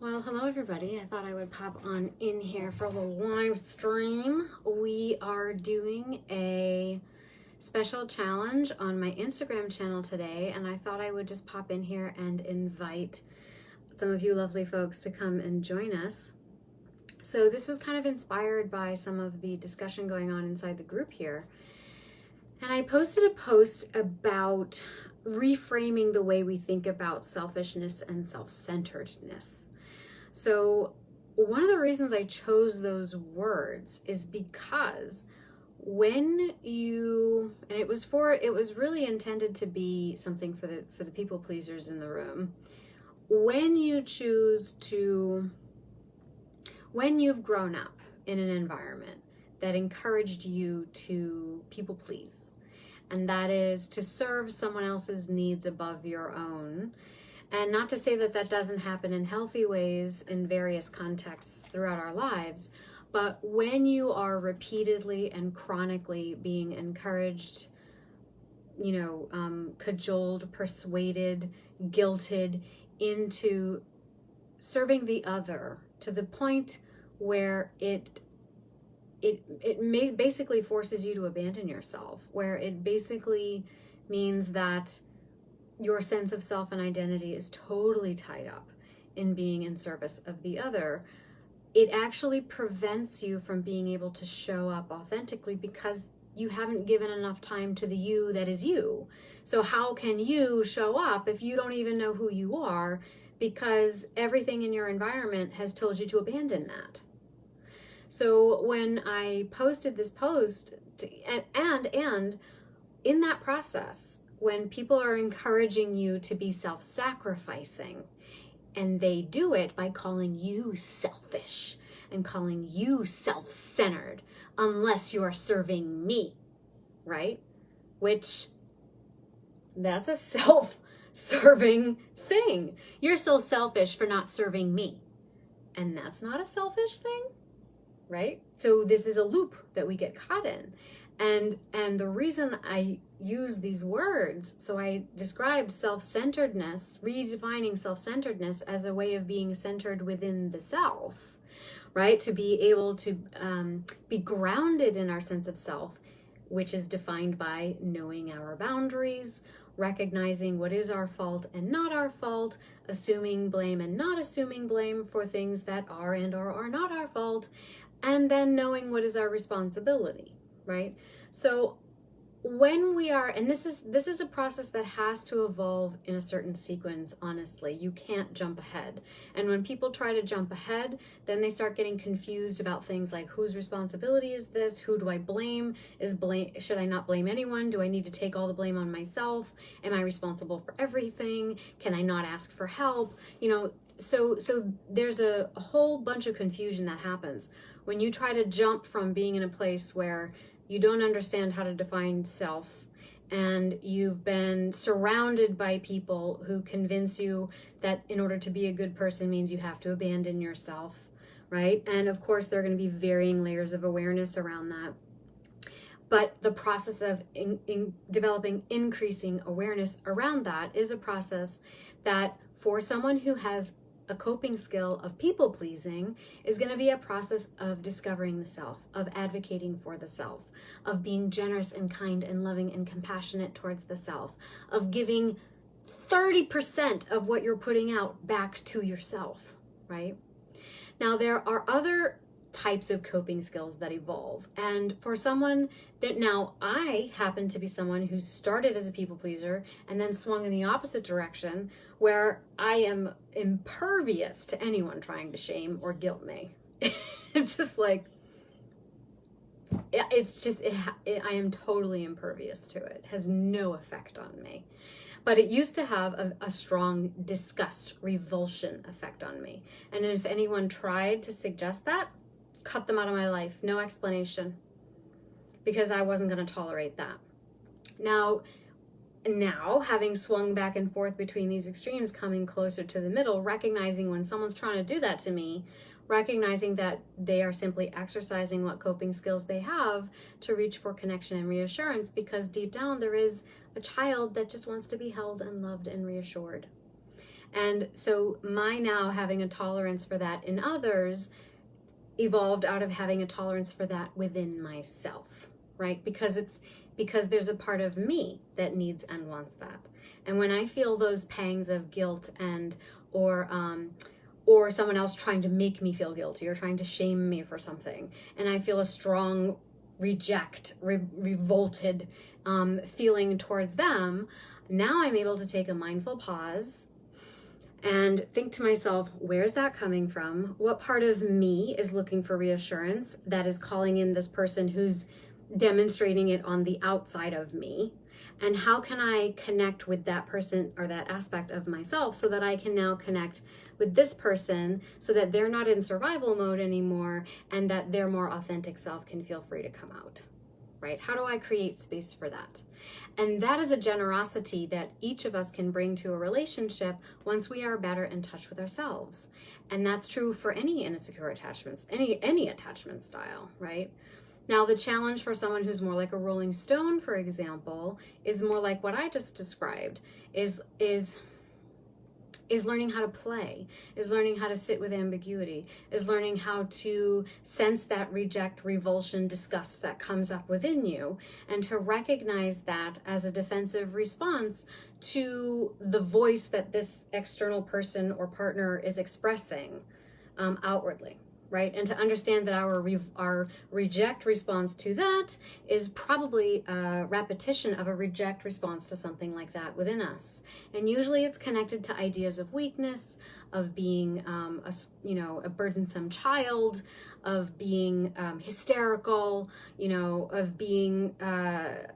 Well, hello everybody. I thought I would pop on in here for a little live stream. We are doing a special challenge on my Instagram channel today, and I thought I would just pop in here and invite some of you lovely folks to come and join us. So this was kind of inspired by some of the discussion going on inside the group here. And I posted a post about reframing the way we think about selfishness and self-centeredness. So one of the reasons I chose those words is because when you, and it was really intended to be something for the people pleasers in the room. When you've grown up in an environment that encouraged you to people please, and that is to serve someone else's needs above your own. And not to say that that doesn't happen in healthy ways in various contexts throughout our lives, but when you are repeatedly and chronically being encouraged, cajoled, persuaded, guilted into serving the other to the point where it basically forces you to abandon yourself, where it basically means that your sense of self and identity is totally tied up in being in service of the other, it actually prevents you from being able to show up authentically because you haven't given enough time to the you that is you. So how can you show up if you don't even know who you are, because everything in your environment has told you to abandon that? So when I posted this post, and in that process, when people are encouraging you to be self-sacrificing, and they do it by calling you selfish and calling you self-centered, unless you are serving me, right? Which, that's a self-serving thing. You're so selfish for not serving me. And that's not a selfish thing, right? So this is a loop that we get caught in. And the reason I use these words, so I described self-centeredness, redefining self-centeredness as a way of being centered within the self, right? To be able to be grounded in our sense of self, which is defined by knowing our boundaries, recognizing what is our fault and not our fault, assuming blame and not assuming blame for things that are and or are not our fault, and then knowing what is our responsibility, right? So when we are, and this is a process that has to evolve in a certain sequence, honestly. You can't jump ahead. And when people try to jump ahead, then they start getting confused about things like, whose responsibility is this? Who do I blame? Should I not blame anyone? Do I need to take all the blame on myself? Am I responsible for everything? Can I not ask for help? So there's a whole bunch of confusion that happens when you try to jump from being in a place where you don't understand how to define self, and you've been surrounded by people who convince you that in order to be a good person means you have to abandon yourself, right? And of course, there are going to be varying layers of awareness around that. But the process of developing increasing awareness around that is a process that, for someone who has a coping skill of people pleasing, is going to be a process of discovering the self, of advocating for the self, of being generous and kind and loving and compassionate towards the self, of giving 30% of what you're putting out back to yourself, right? Now, there are other types of coping skills that evolve. And for someone that, now I happen to be someone who started as a people pleaser and then swung in the opposite direction, where I am impervious to anyone trying to shame or guilt me. It's just like, I am totally impervious to it. It has no effect on me. But it used to have a strong disgust, revulsion effect on me. And if anyone tried to suggest that, cut them out of my life. No explanation. Because I wasn't going to tolerate that. Now, having swung back and forth between these extremes, coming closer to the middle, recognizing when someone's trying to do that to me, recognizing that they are simply exercising what coping skills they have to reach for connection and reassurance, because deep down there is a child that just wants to be held and loved and reassured. And so my now having a tolerance for that in others evolved out of having a tolerance for that within myself, right? Because there's a part of me that needs and wants that. And when I feel those pangs of guilt and or someone else trying to make me feel guilty or trying to shame me for something, and I feel a strong revolted feeling towards them, now I'm able to take a mindful pause and think to myself, where's that coming from? What part of me is looking for reassurance that is calling in this person who's demonstrating it on the outside of me? And how can I connect with that person or that aspect of myself so that I can now connect with this person so that they're not in survival mode anymore and that their more authentic self can feel free to come out, right? How do I create space for that? And that is a generosity that each of us can bring to a relationship once we are better in touch with ourselves. And that's true for any insecure attachments, any attachment style, right? Now, the challenge for someone who's more like a rolling stone, for example, is more like what I just described, is learning how to play, is learning how to sit with ambiguity, is learning how to sense that reject, revulsion, disgust that comes up within you, and to recognize that as a defensive response to the voice that this external person or partner is expressing outwardly. Right? And to understand that our reject response to that is probably a repetition of a reject response to something like that within us. And usually it's connected to ideas of weakness, of being a burdensome child, of being hysterical, of being out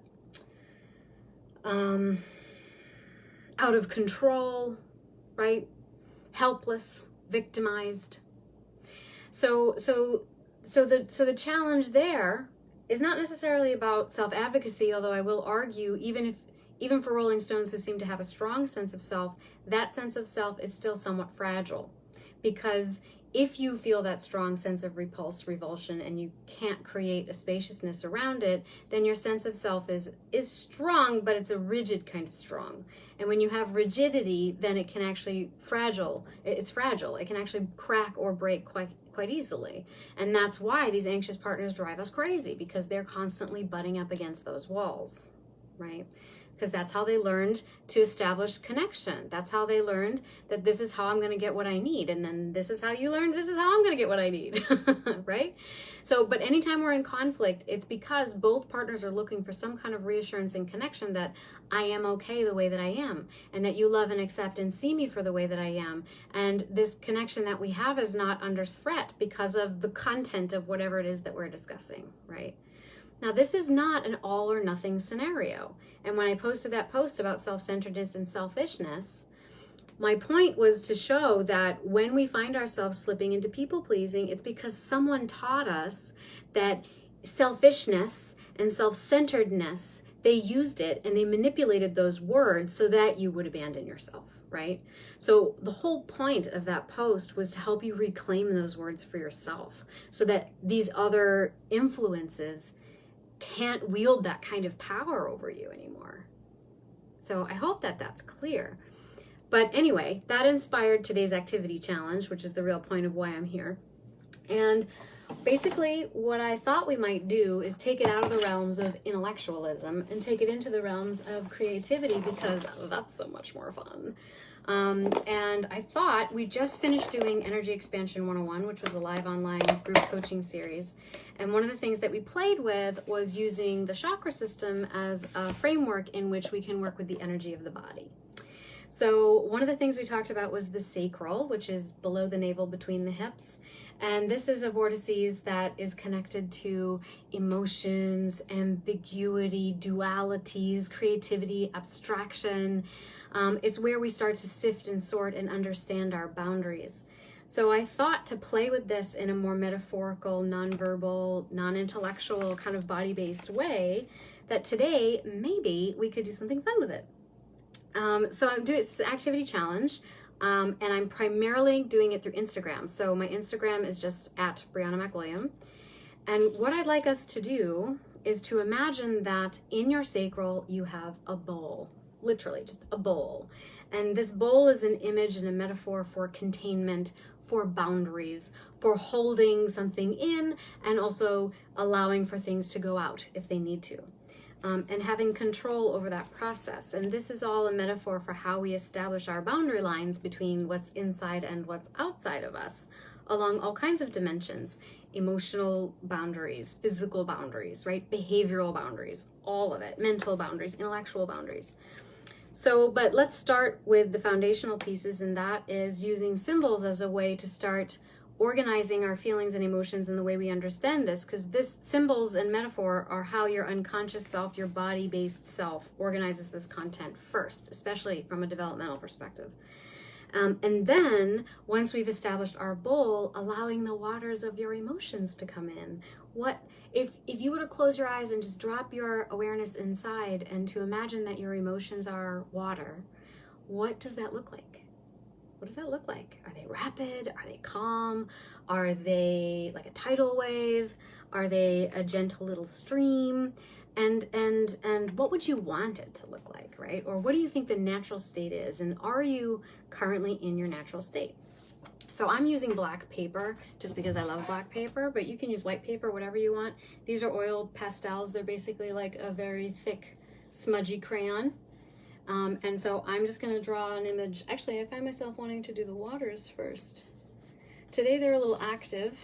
of control, right? Helpless, victimized. So the challenge there is not necessarily about self-advocacy, although I will argue even for Rolling Stones who seem to have a strong sense of self, that sense of self is still somewhat fragile. Because if you feel that strong sense of revulsion, and you can't create a spaciousness around it, then your sense of self is strong, but it's a rigid kind of strong. And when you have rigidity, then it can actually it's fragile. It can actually crack or break quite easily. And that's why these anxious partners drive us crazy, because they're constantly butting up against those walls, right? Because that's how they learned to establish connection. That's how they learned that this is how I'm going to get what I need. And then this is how you learned this is how I'm going to get what I need, right? So, but anytime we're in conflict, it's because both partners are looking for some kind of reassurance and connection that I am okay the way that I am, and that you love and accept and see me for the way that I am. And this connection that we have is not under threat because of the content of whatever it is that we're discussing, right? Now, this is not an all or nothing scenario. And when I posted that post about self-centeredness and selfishness, my point was to show that when we find ourselves slipping into people-pleasing, it's because someone taught us that selfishness and self-centeredness, they used it and they manipulated those words so that you would abandon yourself, right? So the whole point of that post was to help you reclaim those words for yourself so that these other influences can't wield that kind of power over you anymore. So I hope that that's clear. But anyway, that inspired today's activity challenge, which is the real point of why I'm here. And basically what I thought we might do is take it out of the realms of intellectualism and take it into the realms of creativity, because that's so much more fun. And I thought we just finished doing Energy Expansion 101, which was a live online group coaching series. And one of the things that we played with was using the chakra system as a framework in which we can work with the energy of the body. So one of the things we talked about was the sacral, which is below the navel between the hips. And this is a vortices that is connected to emotions, ambiguity, dualities, creativity, abstraction. It's where we start to sift and sort and understand our boundaries. So I thought to play with this in a more metaphorical, nonverbal, non-intellectual kind of body-based way, that today maybe we could do something fun with it. So I'm doing it's an activity challenge, and I'm primarily doing it through Instagram. So my Instagram is just at Brianna McWilliam. And what I'd like us to do is to imagine that in your sacral you have a bowl, literally just a bowl. And this bowl is an image and a metaphor for containment, for boundaries, for holding something in, and also allowing for things to go out if they need to. And having control over that process. And this is all a metaphor for how we establish our boundary lines between what's inside and what's outside of us along all kinds of dimensions: emotional boundaries, physical boundaries, right? Behavioral boundaries, all of it, mental boundaries, intellectual boundaries. So, but let's start with the foundational pieces, and that is using symbols as a way to start organizing our feelings and emotions in the way we understand this, because this symbols and metaphor are how your unconscious self, your body-based self, organizes this content first, especially from a developmental perspective. And then once we've established our bowl, allowing the waters of your emotions to come in. What if you were to close your eyes and just drop your awareness inside and to imagine that your emotions are water, what does that look like? What does that look like? Are they rapid? Are they calm? Are they like a tidal wave? Are they a gentle little stream? And what would you want it to look like, right? Or what do you think the natural state is? And are you currently in your natural state? So I'm using black paper just because I love black paper, but you can use white paper, whatever you want. These are oil pastels. They're basically like a very thick, smudgy crayon. And so I'm just going to draw an image. Actually, I find myself wanting to do the waters first. Today they're a little active.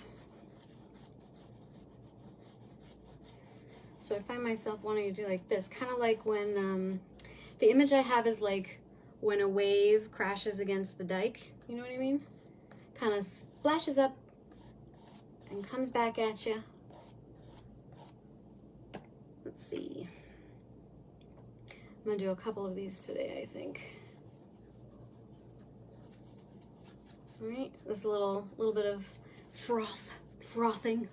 So I find myself wanting to do like this, kind of like when, the image I have is like when a wave crashes against the dike, you know what I mean? Kind of splashes up and comes back at you. Let's see. I'm gonna do a couple of these today, I think. All right, this little bit of frothing.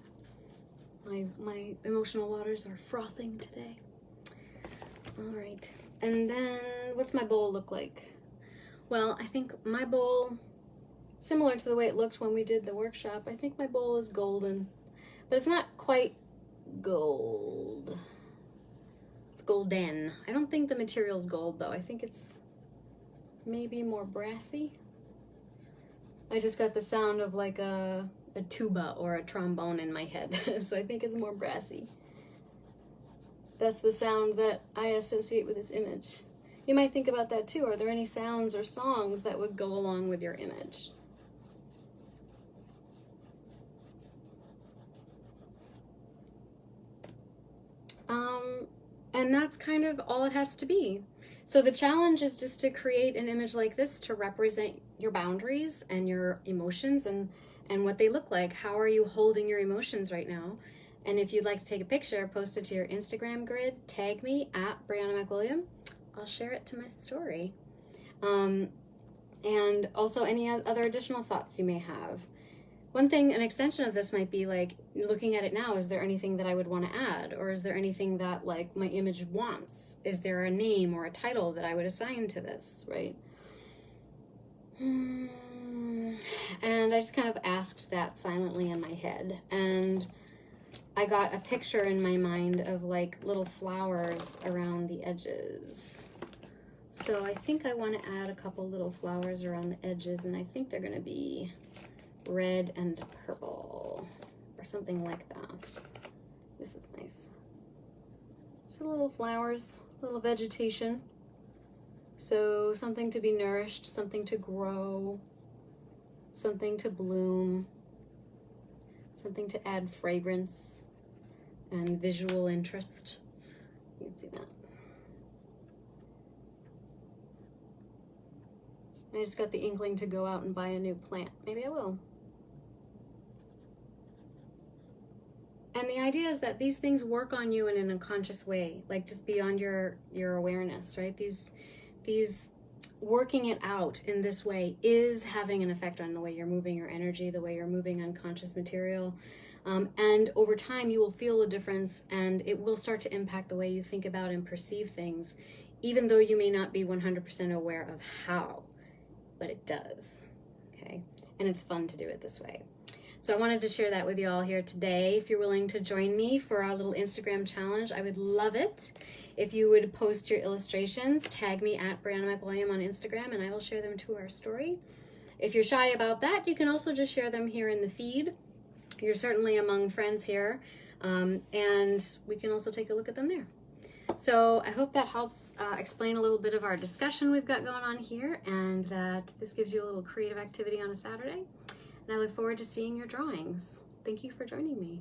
My emotional waters are frothing today. All right, and then what's my bowl look like? Well, I think my bowl, similar to the way it looked when we did the workshop, I think my bowl is golden, but it's not quite gold. It's golden. I don't think the material's gold though. I think it's maybe more brassy. I just got the sound of like a tuba or a trombone in my head, so I think it's more brassy. That's the sound that I associate with this image. You might think about that too. Are there any sounds or songs that would go along with your image? And that's kind of all it has to be. So the challenge is just to create an image like this to represent your boundaries and your emotions and what they look like. How are you holding your emotions right now? And if you'd like to take a picture, post it to your Instagram grid, tag me at Brianna McWilliam. I'll share it to my story. And also any other additional thoughts you may have. One thing, an extension of this might be like looking at it now, is there anything that I would want to add? Or is there anything that like my image wants? Is there a name or a title that I would assign to this, right? And I just kind of asked that silently in my head. And I got a picture in my mind of like little flowers around the edges. So I think I want to add a couple little flowers around the edges, and I think they're going to be red and purple or something like that. This is nice. So little flowers, little vegetation. So something to be nourished, something to grow, something to bloom, something to add fragrance and visual interest. You can see that. I just got the inkling to go out and buy a new plant. Maybe I will. And the idea is that these things work on you in an unconscious way, like just beyond your awareness, right? These working it out in this way is having an effect on the way you're moving your energy, the way you're moving unconscious material. And over time, you will feel a difference, and it will start to impact the way you think about and perceive things, even though you may not be 100% aware of how, but it does, okay? And it's fun to do it this way. So I wanted to share that with you all here today. If you're willing to join me for our little Instagram challenge, I would love it. If you would post your illustrations, tag me at Brianna McWilliam on Instagram, and I will share them to our story. If you're shy about that, you can also just share them here in the feed. You're certainly among friends here, and we can also take a look at them there. So I hope that helps explain a little bit of our discussion we've got going on here, and that this gives you a little creative activity on a Saturday. And I look forward to seeing your drawings. Thank you for joining me.